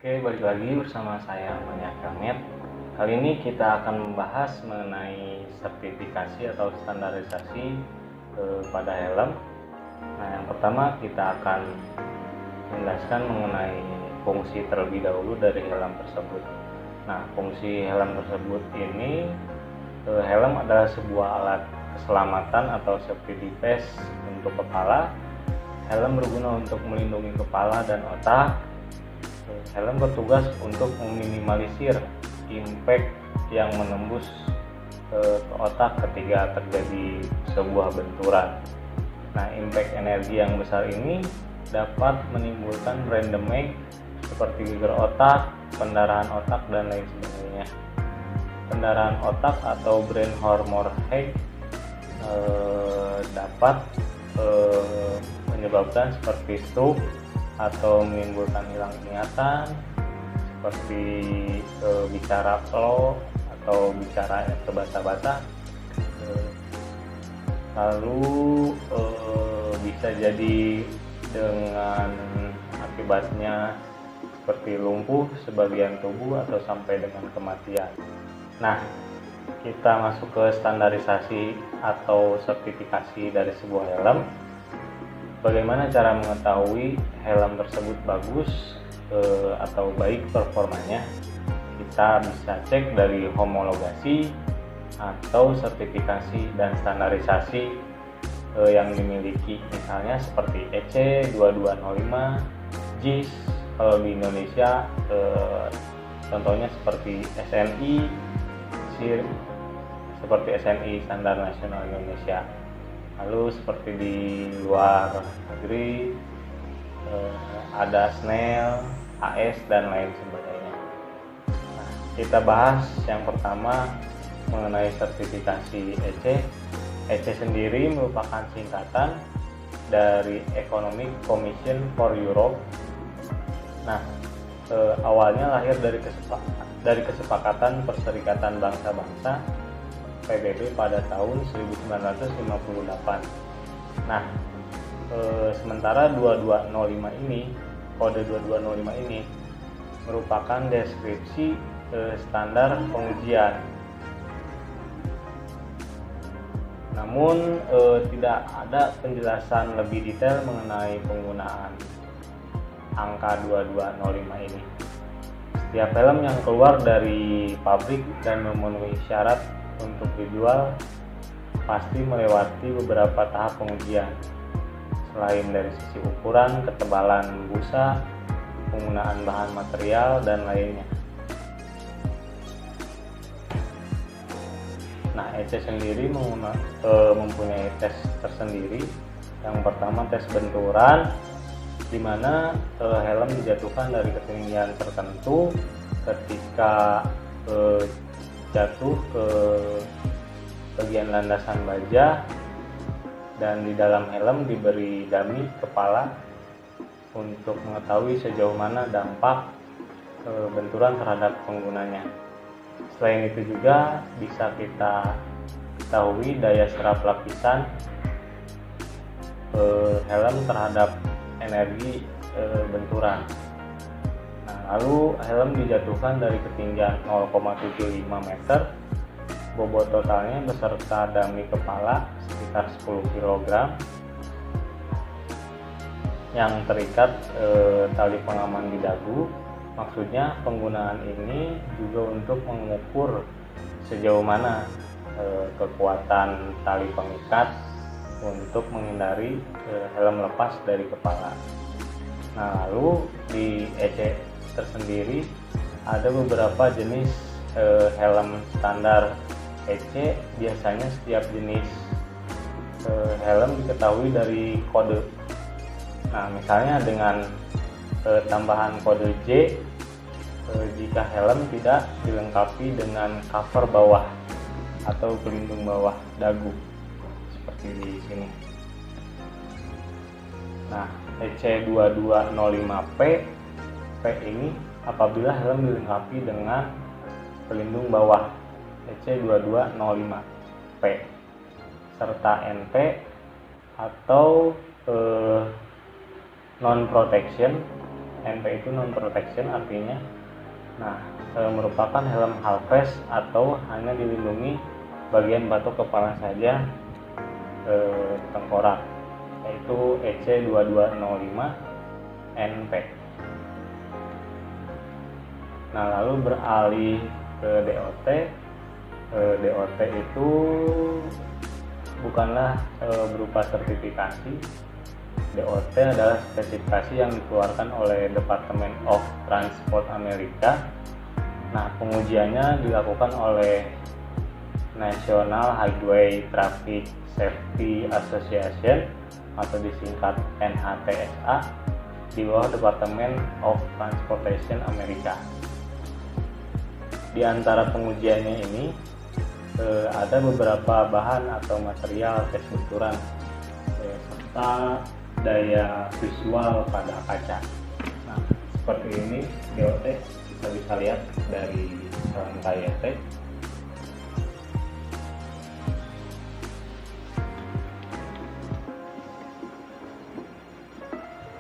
Oke, balik lagi bersama saya Manya Kamet. Kali ini kita akan membahas mengenai sertifikasi atau standarisasi pada helm. Nah, yang pertama kita akan menjelaskan mengenai fungsi terlebih dahulu dari helm tersebut. Nah, fungsi helm tersebut ini, helm adalah sebuah alat keselamatan atau safety device untuk kepala. Helm berguna untuk melindungi kepala dan otak. Helm bertugas untuk meminimalisir impact yang menembus ke otak ketika terjadi sebuah benturan. Nah, impact energi yang besar ini dapat menimbulkan brain damage seperti geger otak, pendarahan otak, dan lain sebagainya. Pendarahan otak atau brain hemorrhage dapat menyebabkan seperti stroke atau menimbulkan hilang ingatan, seperti bicara slow atau bicara terbata-bata, lalu bisa jadi dengan akibatnya seperti lumpuh sebagian tubuh atau sampai dengan kematian. Nah, kita masuk ke standarisasi atau sertifikasi dari sebuah helm. Bagaimana cara mengetahui helm tersebut bagus atau baik performanya? Kita bisa cek dari homologasi atau sertifikasi dan standarisasi yang dimiliki, misalnya seperti EC 2205, JIS kalau di Indonesia, contohnya seperti SNI, SIR, seperti SNI Standar Nasional Indonesia. Lalu seperti di luar negeri ada SNEL, AS, dan lain sebagainya. Nah, kita bahas yang pertama mengenai sertifikasi EC. EC sendiri merupakan singkatan dari Economic Commission for Europe. Nah, awalnya lahir dari kesepakatan Perserikatan Bangsa-Bangsa PBB pada tahun 1958. Nah, sementara 2205 ini, kode 2205 ini merupakan deskripsi standar pengujian. Namun tidak ada penjelasan lebih detail mengenai penggunaan angka 2205 ini. Setiap helm yang keluar dari pabrik dan memenuhi syarat untuk dijual pasti melewati beberapa tahap pengujian, selain dari sisi ukuran, ketebalan busa, penggunaan bahan material, dan lainnya. Nah, EC sendiri mempunyai tes tersendiri. Yang pertama, tes benturan, di mana helm dijatuhkan dari ketinggian tertentu. Ketika jatuh ke bagian landasan baja, dan di dalam helm diberi dummy kepala untuk mengetahui sejauh mana dampak benturan terhadap penggunanya. Selain itu juga bisa kita ketahui daya serap lapisan helm terhadap energi benturan. Lalu helm dijatuhkan dari ketinggian 0,75 meter, bobot totalnya beserta dummy kepala sekitar 10 kg yang terikat tali pengaman di dagu. Maksudnya penggunaan ini juga untuk mengukur sejauh mana kekuatan tali pengikat untuk menghindari helm lepas dari kepala. Nah, lalu di EC tersendiri ada beberapa jenis helm standar EC. Biasanya setiap jenis helm diketahui dari kode. Nah, misalnya dengan tambahan kode J jika helm tidak dilengkapi dengan cover bawah atau pelindung bawah dagu seperti di sini. Nah, EC 2205P ini apabila helm dilengkapi dengan pelindung bawah EC 2205P serta NP atau non protection NP itu non protection artinya. Nah, merupakan helm half face atau hanya dilindungi bagian batok kepala saja, tengkorak, yaitu EC2205 NP. Nah, lalu beralih ke DOT. DOT itu bukanlah berupa sertifikasi. DOT adalah spesifikasi yang dikeluarkan oleh Department of Transport Amerika. Nah, pengujiannya dilakukan oleh National Highway Traffic Safety Association atau disingkat NHTSA di bawah Department of Transportation Amerika. Di antara pengujiannya ini ada beberapa bahan atau material tes benturan serta daya visual pada kaca. Nah, seperti ini DOT kita bisa lihat dari rangkai DOT.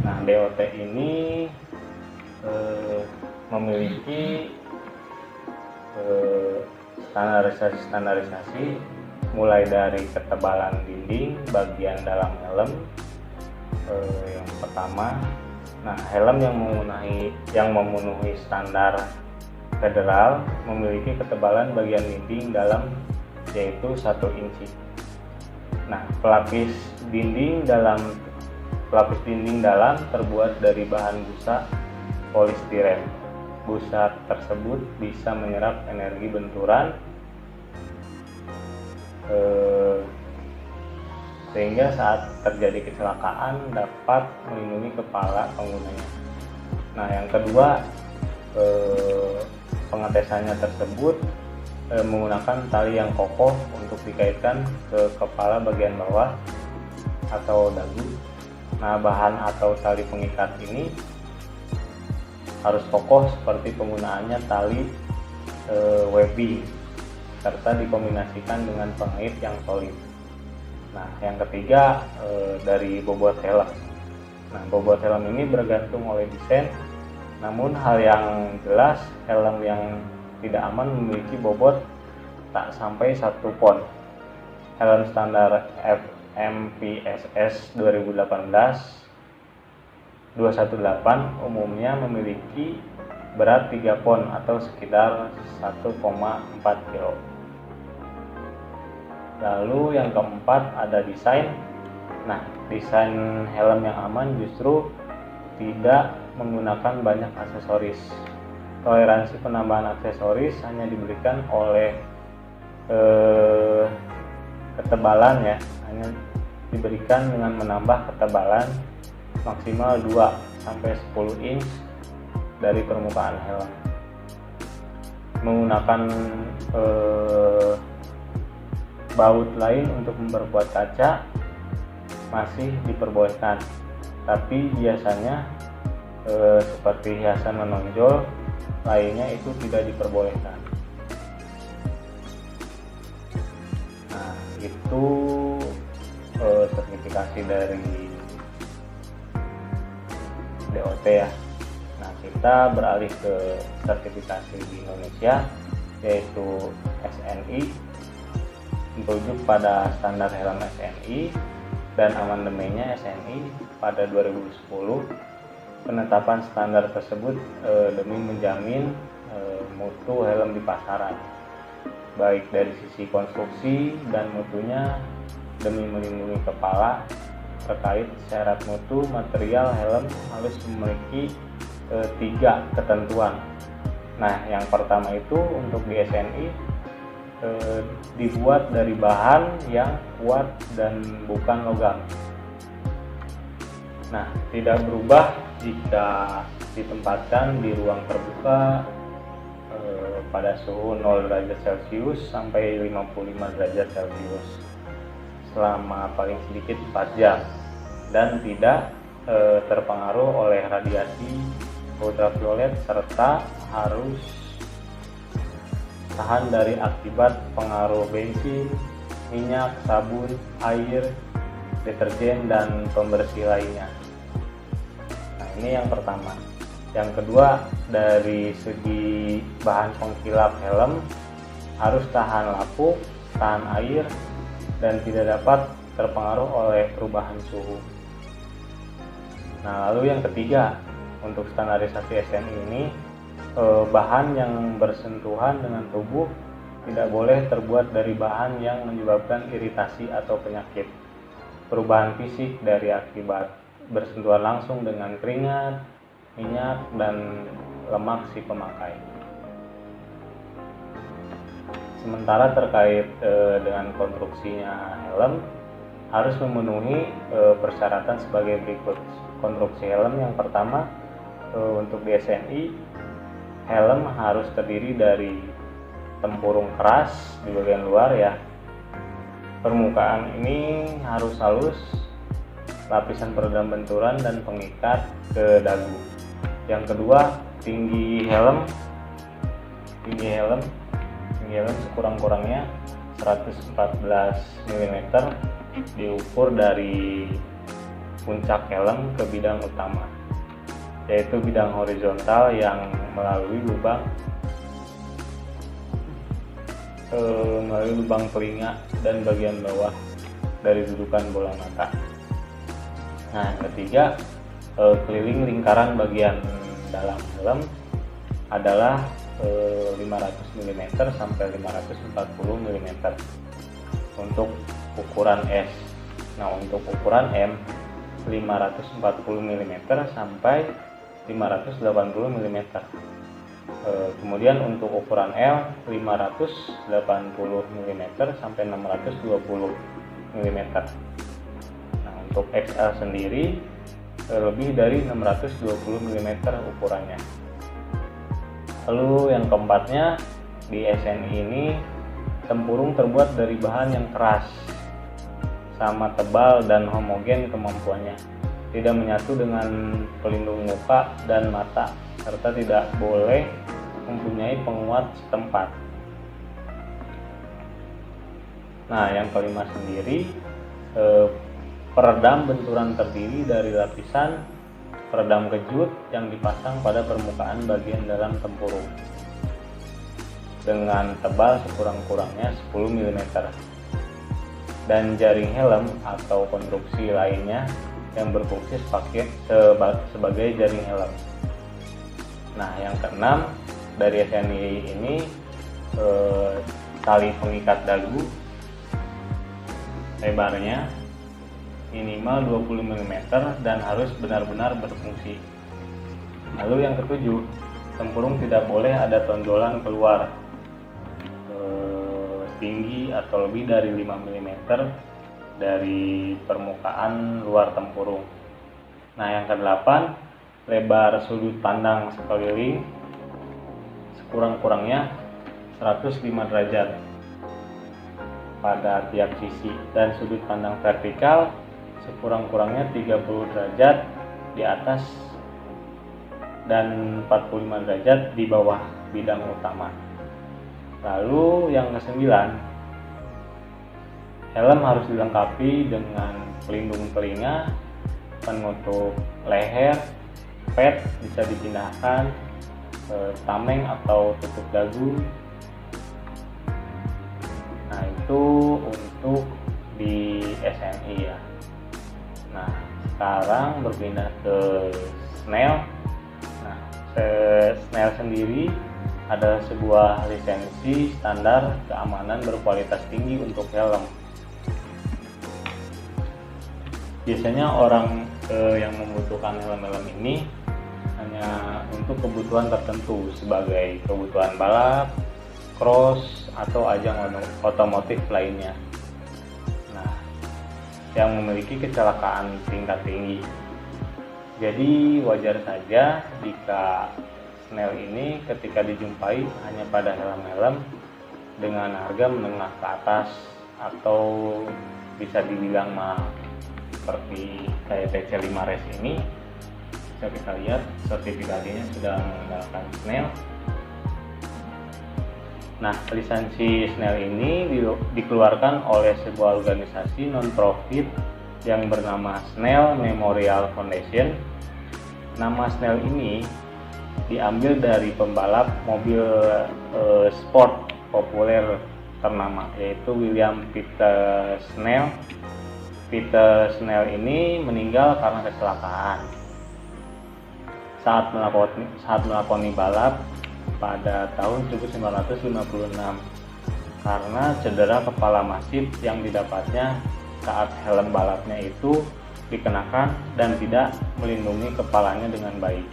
Nah, DOT ini memiliki standarisasi mulai dari ketebalan dinding bagian dalam helm. Yang pertama, nah helm yang memenuhi standar federal memiliki ketebalan bagian dinding dalam yaitu 1 inci. Nah, pelapis dinding dalam terbuat dari bahan busa polistiren. Busa tersebut bisa menyerap energi benturan sehingga saat terjadi kecelakaan dapat melindungi kepala penggunanya. Nah, yang kedua, pengetesannya tersebut menggunakan tali yang kokoh untuk dikaitkan ke kepala bagian bawah atau dagu. Nah, bahan atau tali pengikat ini harus kokoh seperti penggunaannya tali webbing serta dikombinasikan dengan pengait yang solid. Nah, yang ketiga, dari bobot helm. Nah, bobot helm ini bergantung oleh desain, namun hal yang jelas helm yang tidak aman memiliki bobot tak sampai 1 pon. Helm standar FMPSS 218 umumnya memiliki berat 3 pon atau sekitar 1,4 kg. Lalu yang keempat ada desain. Nah, desain helm yang aman justru tidak menggunakan banyak aksesoris. Toleransi penambahan aksesoris hanya diberikan oleh ketebalan ya, hanya diberikan dengan menambah ketebalan maksimal 2-10 inch dari permukaan helm. Menggunakan baut lain untuk memperkuat kaca masih diperbolehkan, tapi biasanya seperti hiasan menonjol lainnya itu tidak diperbolehkan. Nah, itu sertifikasi dari DOT ya. Nah, kita beralih ke sertifikasi di Indonesia, yaitu SNI, merujuk pada standar helm SNI dan amandemennya SNI pada 2010. Penetapan standar tersebut demi menjamin mutu helm di pasaran, baik dari sisi konstruksi dan mutunya, demi melindungi kepala. Terkait syarat mutu, material helm harus memiliki 3 ketentuan. Nah, yang pertama itu untuk di SNI dibuat dari bahan yang kuat dan bukan logam. Nah, tidak berubah jika ditempatkan di ruang terbuka pada suhu 0 derajat Celcius sampai 55 derajat Celcius selama paling sedikit 4 jam dan tidak terpengaruh oleh radiasi ultraviolet serta harus tahan dari akibat pengaruh bensin, minyak, sabun, air, deterjen, dan pembersih lainnya. Nah, ini yang pertama. Yang kedua, dari segi bahan pengkilap helm harus tahan lapuk, tahan air, dan tidak dapat terpengaruh oleh perubahan suhu. Nah, lalu yang ketiga, untuk standarisasi SNI ini, bahan yang bersentuhan dengan tubuh tidak boleh terbuat dari bahan yang menyebabkan iritasi atau penyakit, perubahan fisik dari akibat bersentuhan langsung dengan keringat, minyak, dan lemak si pemakai. Sementara terkait dengan konstruksinya helm, harus memenuhi persyaratan sebagai berikut. Konstruksi helm yang pertama, untuk di SNI, helm harus terdiri dari tempurung keras di bagian luar ya. Permukaan ini harus halus, lapisan peredam benturan dan pengikat ke dagu. Yang kedua, tinggi helm sekurang-kurangnya 114 mm, diukur dari puncak helm ke bidang utama, yaitu bidang horizontal yang melalui lubang telinga dan bagian bawah dari dudukan bola mata. Nah, yang ketiga, keliling lingkaran bagian dalam helm adalah 500 mm sampai 540 mm untuk ukuran S. Nah, untuk ukuran M 540 mm sampai 580 mm. Kemudian untuk ukuran L 580 mm sampai 620 mm. Nah, untuk XL sendiri lebih dari 620 mm ukurannya. Lalu yang keempatnya, di SNI ini tempurung terbuat dari bahan yang keras, sama tebal dan homogen kemampuannya, tidak menyatu dengan pelindung muka dan mata, serta tidak boleh mempunyai penguat setempat. Nah, yang kelima sendiri, peredam benturan terdiri dari lapisan peredam kejut yang dipasang pada permukaan bagian dalam tempurung dengan tebal sekurang-kurangnya 10 mm, dan jaring helm atau konstruksi lainnya yang berfungsi sebagai jaring helm. Nah, yang keenam, dari SNI ini tali pengikat dagu lebarnya minimal 20 mm dan harus benar-benar berfungsi. Lalu yang ketujuh, tempurung tidak boleh ada tonjolan keluar tinggi atau lebih dari 5 mm dari permukaan luar tempurung. Nah, yang kedelapan, lebar sudut pandang sekeliling sekurang-kurangnya 105 derajat pada tiap sisi, dan sudut pandang vertikal sekurang-kurangnya 30 derajat di atas dan 45 derajat di bawah bidang utama. Lalu yang kesembilan, helm harus dilengkapi dengan pelindung telinga, penutup leher, pad bisa dipindahkan, tameng atau tutup dagu. Nah, itu untuk di SNI ya. Nah, sekarang berpindah ke Snell. Nah, Snell sendiri adalah sebuah lisensi standar keamanan berkualitas tinggi untuk helm. Biasanya orang yang membutuhkan helm-helm ini hanya untuk kebutuhan tertentu, sebagai kebutuhan balap, cross, atau ajang otomotif lainnya. Nah, yang memiliki kecelakaan tingkat tinggi. Jadi wajar saja jika Snell ini ketika dijumpai hanya pada helm-helm dengan harga menengah ke atas atau bisa dibilang mahal, seperti kayak TC5 Race ini. Bisa kita lihat sertifikasinya sudah menggunakan Snell. Nah, lisensi Snell ini dikeluarkan oleh sebuah organisasi non-profit yang bernama Snell Memorial Foundation. Nama Snell ini diambil dari pembalap mobil sport populer ternama, yaitu William Peter Snell. Peter Snell ini meninggal karena kecelakaan saat melakoni balap pada tahun 1956 karena cedera kepala masif yang didapatnya saat helm balapnya itu dikenakan dan tidak melindungi kepalanya dengan baik.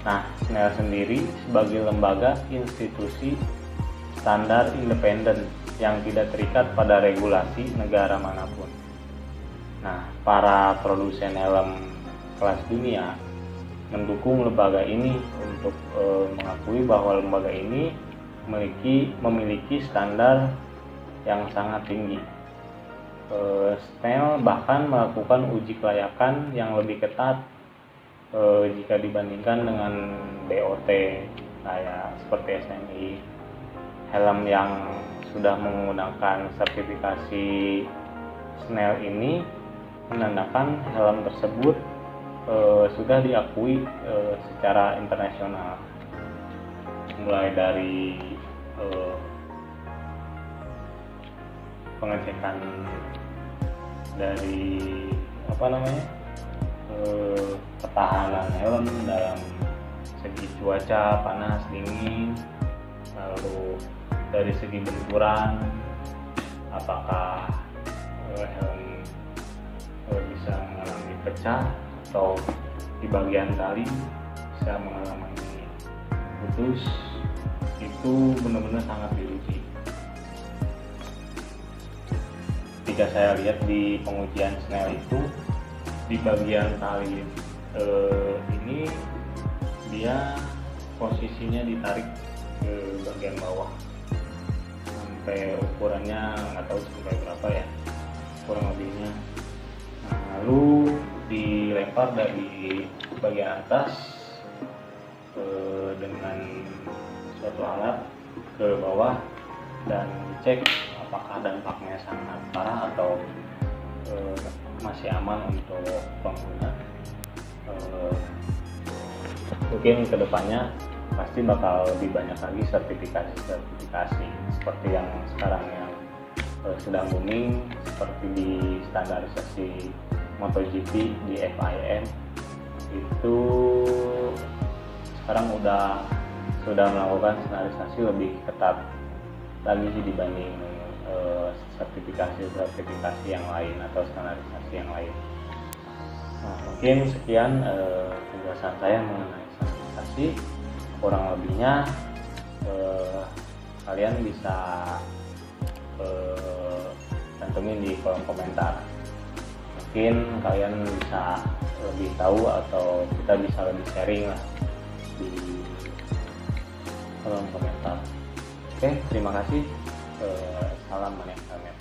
Nah, Snell sendiri sebagai lembaga institusi standar independen yang tidak terikat pada regulasi negara manapun. Nah, para produsen helm kelas dunia mendukung lembaga ini untuk mengakui bahwa lembaga ini memiliki standar yang sangat tinggi. Snell bahkan melakukan uji kelayakan yang lebih ketat jika dibandingkan dengan BOT kayak seperti SNI. Helm yang sudah menggunakan sertifikasi Snell ini menandakan helm tersebut sudah diakui secara internasional, mulai dari pengecekan dari ketahanan helm dalam segi cuaca panas dingin, lalu dari segi benturan apakah helm bisa mengalami pecah atau di bagian tali bisa mengalami putus. Itu benar-benar sangat diuji. Jika saya lihat di pengujian Snell itu, di bagian tali ini dia posisinya ditarik ke bagian bawah sampai ukurannya nggak tahu sampai berapa ya kurang lebihnya. Nah, lalu dilempar dari bagian atas dengan suatu alat ke bawah dan dicek apakah dampaknya sangat parah atau masih aman untuk pengguna. Mungkin kedepannya pasti bakal lebih banyak lagi sertifikasi seperti yang sekarang yang sedang booming, seperti di standarisasi MotoGP di FIM itu sekarang sudah melakukan standarisasi lebih ketat lagi dibanding sertifikasi yang lain atau standarisasi yang lain. Nah, mungkin sekian penjelasan saya mengenai standarisasi. Kurang lebihnya kalian bisa cantumin di kolom komentar. Mungkin kalian bisa lebih tahu atau kita bisa lebih sharing lah di kolom komentar. Oke, terima kasih. Salam Maniak Helmet.